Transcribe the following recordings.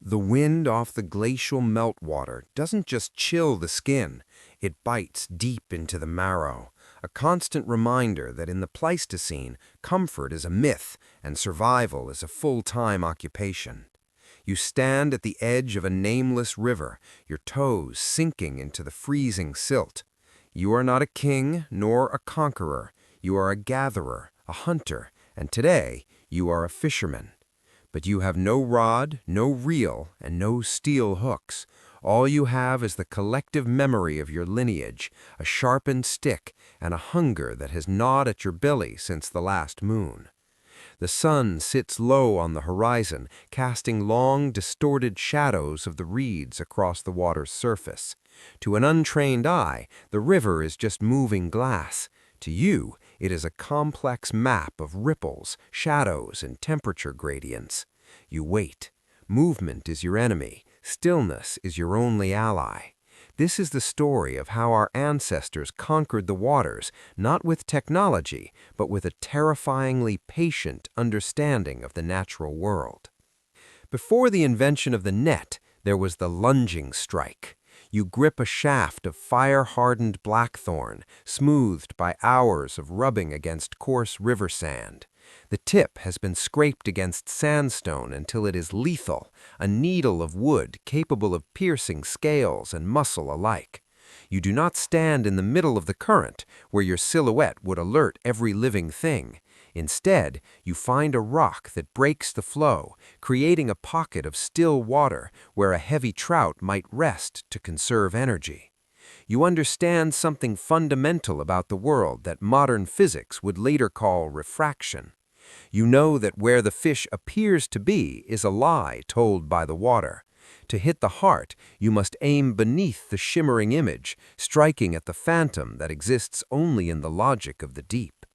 The wind off the glacial meltwater doesn't just chill the skin, it bites deep into the marrow, a constant reminder that in the Pleistocene, comfort is a myth and survival is a full-time occupation. You stand at the edge of a nameless river, your toes sinking into the freezing silt. You are not a king nor a conqueror. You are a gatherer, a hunter, and today you are a fisherman. But you have no rod, no reel, and no steel hooks. All you have is the collective memory of your lineage, a sharpened stick, and a hunger that has gnawed at your belly since the last moon. The sun sits low on the horizon, casting long, distorted shadows of the reeds across the water's surface. To an untrained eye, the river is just moving glass. To you, it is a complex map of ripples, shadows, and temperature gradients. You wait. Movement is your enemy. Stillness is your only ally. This is the story of how our ancestors conquered the waters, not with technology, but with a terrifyingly patient understanding of the natural world. Before the invention of the net, there was the lunging strike. You grip a shaft of fire-hardened blackthorn, smoothed by hours of rubbing against coarse river sand. The tip has been scraped against sandstone until it is lethal, a needle of wood capable of piercing scales and muscle alike. You do not stand in the middle of the current, where your silhouette would alert every living thing. Instead, you find a rock that breaks the flow, creating a pocket of still water where a heavy trout might rest to conserve energy. You understand something fundamental about the world that modern physics would later call refraction. You know that where the fish appears to be is a lie told by the water. To hit the heart, you must aim beneath the shimmering image, striking at the phantom that exists only in the logic of the deep.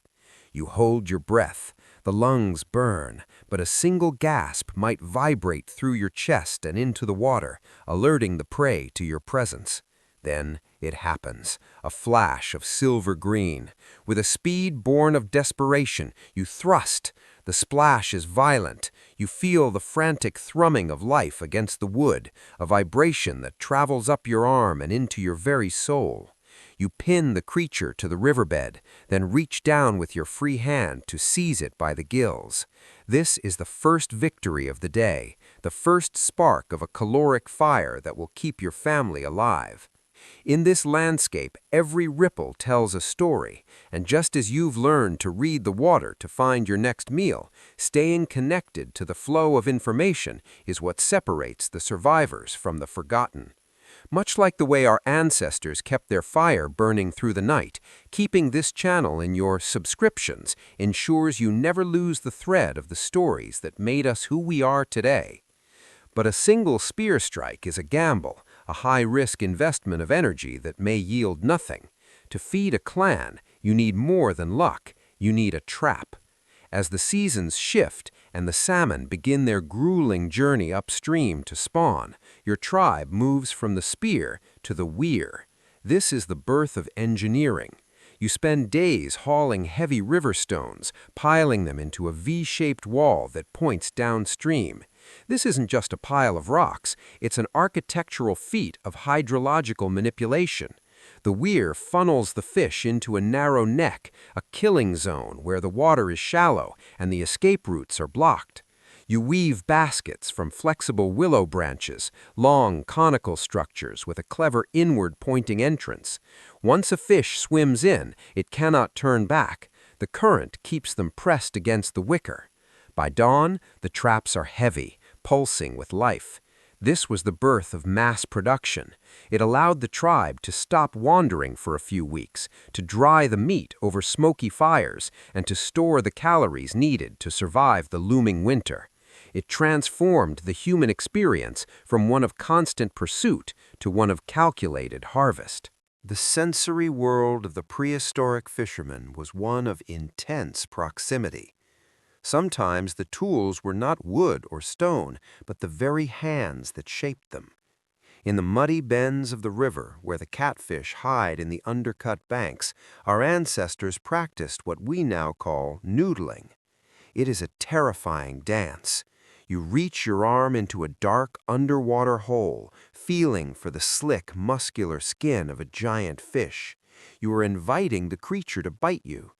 You hold your breath, the lungs burn, but a single gasp might vibrate through your chest and into the water, alerting the prey to your presence. Then it happens, a flash of silver green. With a speed born of desperation, you thrust. The splash is violent. You feel the frantic thrumming of life against the wood, a vibration that travels up your arm and into your very soul. You pin the creature to the riverbed, then reach down with your free hand to seize it by the gills. This is the first victory of the day, the first spark of a caloric fire that will keep your family alive. In this landscape, every ripple tells a story, and just as you've learned to read the water to find your next meal, staying connected to the flow of information is what separates the survivors from the forgotten. Much like the way our ancestors kept their fire burning through the night, keeping this channel in your subscriptions ensures you never lose the thread of the stories that made us who we are today. But a single spear strike is a gamble, a high-risk investment of energy that may yield nothing. To feed a clan, you need more than luck, you need a trap. As the seasons shift and the salmon begin their grueling journey upstream to spawn, your tribe moves from the spear to the weir. This is the birth of engineering. You spend days hauling heavy river stones, piling them into a V-shaped wall that points downstream. This isn't just a pile of rocks, it's an architectural feat of hydrological manipulation. The weir funnels the fish into a narrow neck, a killing zone where the water is shallow and the escape routes are blocked. You weave baskets from flexible willow branches, long conical structures with a clever inward-pointing entrance. Once a fish swims in, it cannot turn back. The current keeps them pressed against the wicker. By dawn, the traps are heavy, pulsing with life. This was the birth of mass production. It allowed the tribe to stop wandering for a few weeks, to dry the meat over smoky fires, and to store the calories needed to survive the looming winter. It transformed the human experience from one of constant pursuit to one of calculated harvest. The sensory world of the prehistoric fisherman was one of intense proximity. Sometimes the tools were not wood or stone, but the very hands that shaped them. In the muddy bends of the river, where the catfish hide in the undercut banks, our ancestors practiced what we now call noodling. It is a terrifying dance. You reach your arm into a dark underwater hole, feeling for the slick, muscular skin of a giant fish. You are inviting the creature to bite you.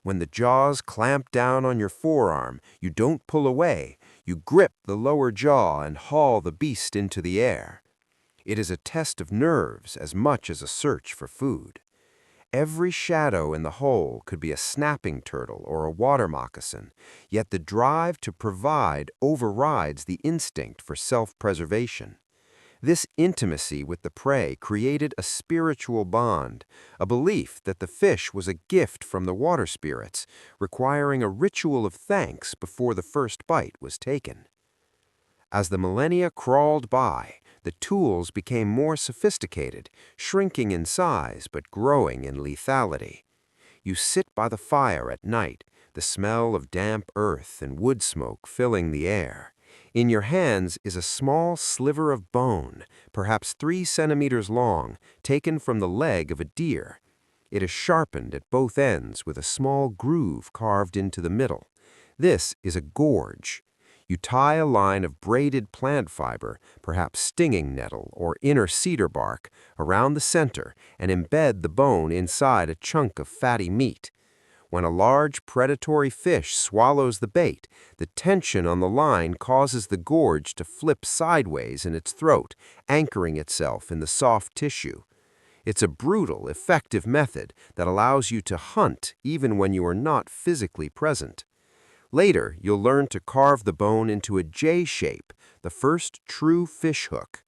When the jaws clamp down on your forearm, you don't pull away. You grip the lower jaw and haul the beast into the air. It is a test of nerves as much as a search for food. Every shadow in the hole could be a snapping turtle or a water moccasin, yet the drive to provide overrides the instinct for self-preservation. This intimacy with the prey created a spiritual bond, a belief that the fish was a gift from the water spirits, requiring a ritual of thanks before the first bite was taken. As the millennia crawled by, the tools became more sophisticated, shrinking in size but growing in lethality. You sit by the fire at night, the smell of damp earth and wood smoke filling the air. In your hands is a small sliver of bone, perhaps 3 centimeters long, taken from the leg of a deer. It is sharpened at both ends with a small groove carved into the middle. This is a gorge. You tie a line of braided plant fiber, perhaps stinging nettle or inner cedar bark, around the center and embed the bone inside a chunk of fatty meat. When a large predatory fish swallows the bait, the tension on the line causes the gorge to flip sideways in its throat, anchoring itself in the soft tissue. It's a brutal, effective method that allows you to hunt even when you are not physically present. Later, you'll learn to carve the bone into a J shape, the first true fish hook.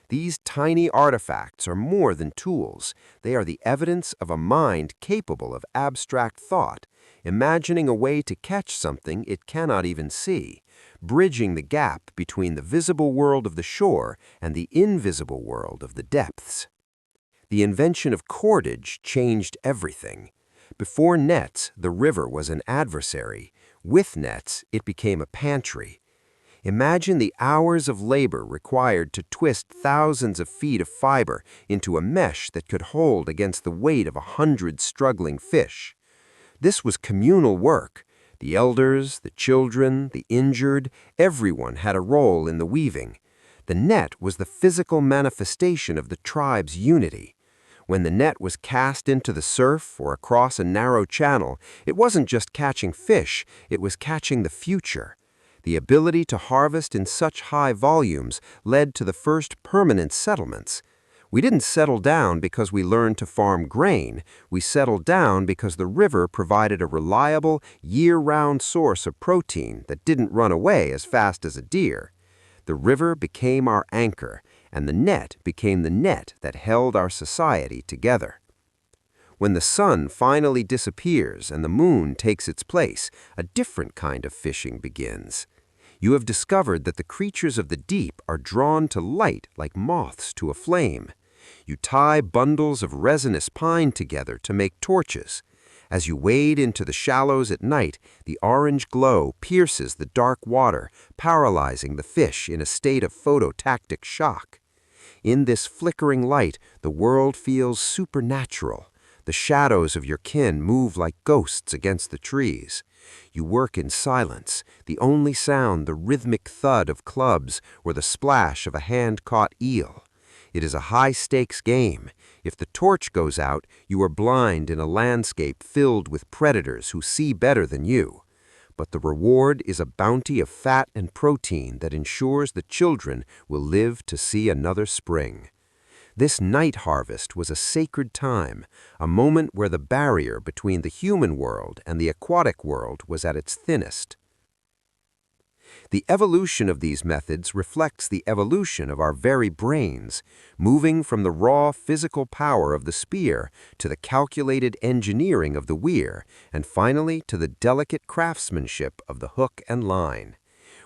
These tiny artifacts are more than tools. They are the evidence of a mind capable of abstract thought, imagining a way to catch something it cannot even see, bridging the gap between the visible world of the shore and the invisible world of the depths. The invention of cordage changed everything. Before nets, the river was an adversary. With nets, it became a pantry. Imagine the hours of labor required to twist thousands of feet of fiber into a mesh that could hold against the weight of 100 struggling fish. This was communal work. The elders, the children, the injured, everyone had a role in the weaving. The net was the physical manifestation of the tribe's unity. When the net was cast into the surf or across a narrow channel, it wasn't just catching fish, it was catching the future. The ability to harvest in such high volumes led to the first permanent settlements. We didn't settle down because we learned to farm grain. We settled down because the river provided a reliable, year-round source of protein that didn't run away as fast as a deer. The river became our anchor, and the net became the net that held our society together. When the sun finally disappears and the moon takes its place, a different kind of fishing begins. You have discovered that the creatures of the deep are drawn to light like moths to a flame. You tie bundles of resinous pine together to make torches. As you wade into the shallows at night, the orange glow pierces the dark water, paralyzing the fish in a state of phototactic shock. In this flickering light, the world feels supernatural. The shadows of your kin move like ghosts against the trees. You work in silence, the only sound the rhythmic thud of clubs or the splash of a hand-caught eel. It is a high-stakes game. If the torch goes out, you are blind in a landscape filled with predators who see better than you. But the reward is a bounty of fat and protein that ensures the children will live to see another spring. This night harvest was a sacred time, a moment where the barrier between the human world and the aquatic world was at its thinnest. The evolution of these methods reflects the evolution of our very brains, moving from the raw physical power of the spear to the calculated engineering of the weir, and finally to the delicate craftsmanship of the hook and line.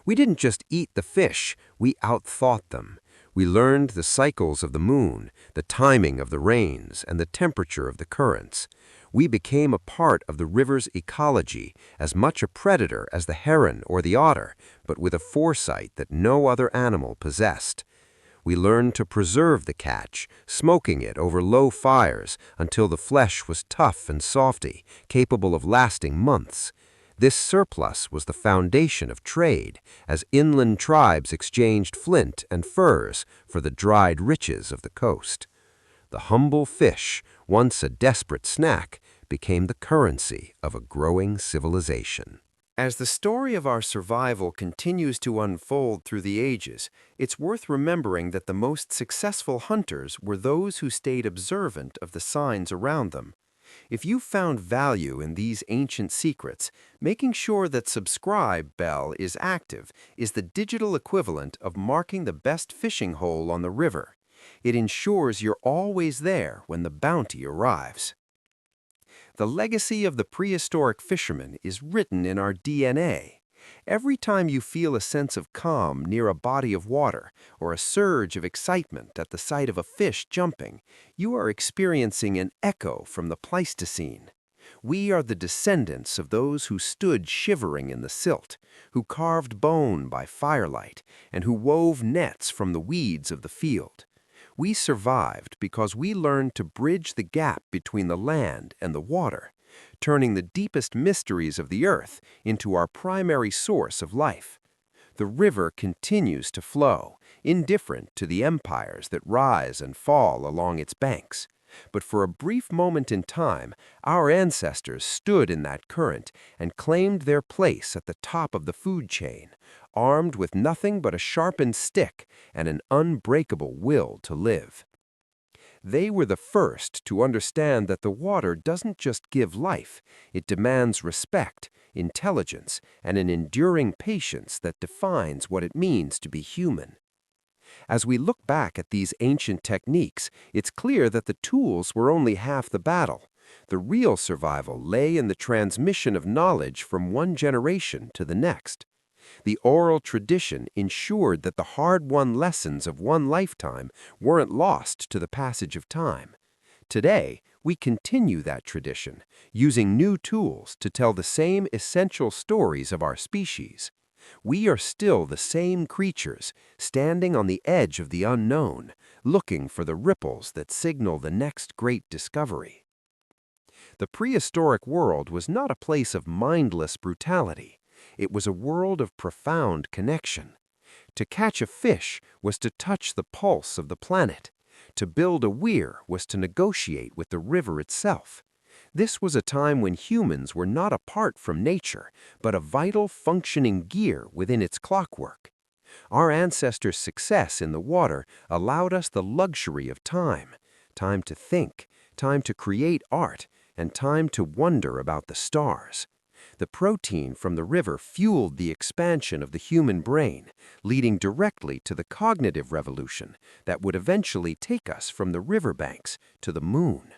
We didn't just eat the fish, we outthought them. We learned the cycles of the moon, the timing of the rains, and the temperature of the currents. We became a part of the river's ecology, as much a predator as the heron or the otter, but with a foresight that no other animal possessed. We learned to preserve the catch, smoking it over low fires until the flesh was tough and softy, capable of lasting months. This surplus was the foundation of trade, as inland tribes exchanged flint and furs for the dried riches of the coast. The humble fish, once a desperate snack, became the currency of a growing civilization. As the story of our survival continues to unfold through the ages, it's worth remembering that the most successful hunters were those who stayed observant of the signs around them. If you found value in these ancient secrets, making sure that subscribe bell is active is the digital equivalent of marking the best fishing hole on the river. It ensures you're always there when the bounty arrives. The legacy of the prehistoric fisherman is written in our DNA. Every time you feel a sense of calm near a body of water or a surge of excitement at the sight of a fish jumping, you are experiencing an echo from the Pleistocene. We are the descendants of those who stood shivering in the silt, who carved bone by firelight, and who wove nets from the weeds of the field. We survived because we learned to bridge the gap between the land and the water, turning the deepest mysteries of the earth into our primary source of life. The river continues to flow, indifferent to the empires that rise and fall along its banks. But for a brief moment in time, our ancestors stood in that current and claimed their place at the top of the food chain, armed with nothing but a sharpened stick and an unbreakable will to live. They were the first to understand that the water doesn't just give life, it demands respect, intelligence, and an enduring patience that defines what it means to be human. As we look back at these ancient techniques, it's clear that the tools were only half the battle. The real survival lay in the transmission of knowledge from one generation to the next. The oral tradition ensured that the hard-won lessons of one lifetime weren't lost to the passage of time. Today, we continue that tradition, using new tools to tell the same essential stories of our species. We are still the same creatures, standing on the edge of the unknown, looking for the ripples that signal the next great discovery. The prehistoric world was not a place of mindless brutality. It was a world of profound connection. To catch a fish was to touch the pulse of the planet. To build a weir was to negotiate with the river itself. This was a time when humans were not apart from nature, but a vital functioning gear within its clockwork. Our ancestors' success in the water allowed us the luxury of time, time to think, time to create art, and time to wonder about the stars. The protein from the river fueled the expansion of the human brain, leading directly to the cognitive revolution that would eventually take us from the riverbanks to the moon.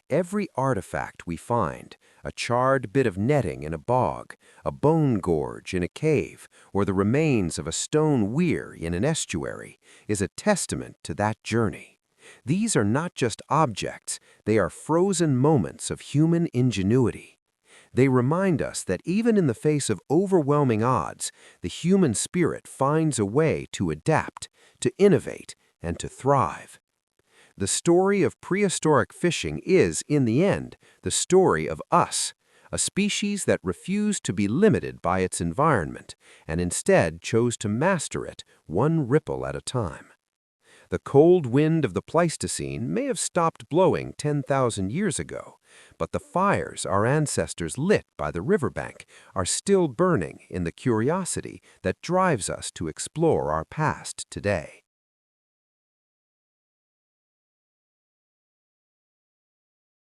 Every artifact we find, a charred bit of netting in a bog, a bone gorge in a cave, or the remains of a stone weir in an estuary, is a testament to that journey. These are not just objects, they are frozen moments of human ingenuity. They remind us that even in the face of overwhelming odds, the human spirit finds a way to adapt, to innovate, and to thrive. The story of prehistoric fishing is, in the end, the story of us, a species that refused to be limited by its environment and instead chose to master it one ripple at a time. The cold wind of the Pleistocene may have stopped blowing 10,000 years ago, but the fires our ancestors lit by the riverbank are still burning in the curiosity that drives us to explore our past today.